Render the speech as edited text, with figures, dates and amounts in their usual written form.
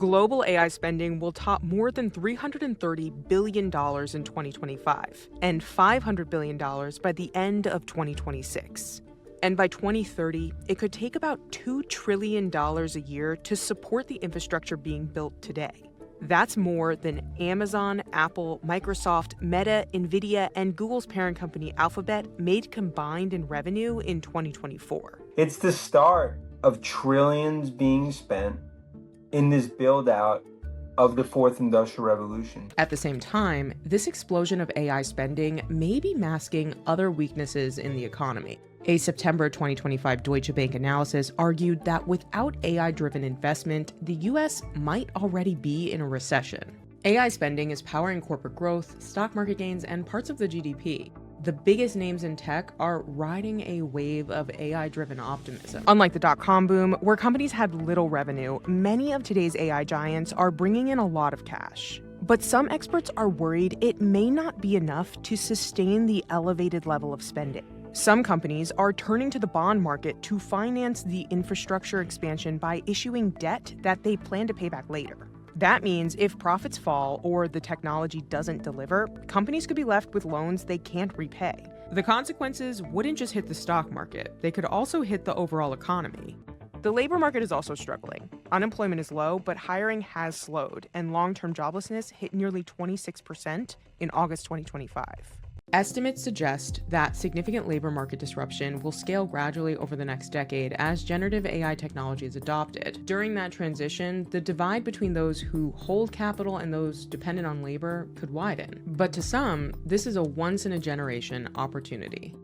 Global AI spending will top more than $330 billion in 2025 and $500 billion by the end of 2026. And by 2030, it could take about $2 trillion a year to support the infrastructure being built today. That's more than Amazon, Apple, Microsoft, Meta, Nvidia, and Google's parent company Alphabet made combined in revenue in 2024. It's the start of trillions being spent in this build-out of the fourth industrial revolution. At the same time, this explosion of AI spending may be masking other weaknesses in the economy. A September 2025 Deutsche Bank analysis argued that without AI-driven investment, the US might already be in a recession. AI spending is powering corporate growth, stock market gains, and parts of the GDP. The biggest names in tech are riding a wave of AI-driven optimism. Unlike the dot-com boom, where companies had little revenue, many of today's AI giants are bringing in a lot of cash. But some experts are worried it may not be enough to sustain the elevated level of spending. Some companies are turning to the bond market to finance the infrastructure expansion by issuing debt that they plan to pay back later. That means if profits fall or the technology doesn't deliver, companies could be left with loans they can't repay. The consequences wouldn't just hit the stock market, they could also hit the overall economy. The labor market is also struggling. Unemployment is low, but hiring has slowed, and long-term joblessness hit nearly 26% in August 2025. Estimates suggest that significant labor market disruption will scale gradually over the next decade as generative AI technology is adopted. During that transition, the divide between those who hold capital and those dependent on labor could widen. But to some, this is a once-in-a-generation opportunity.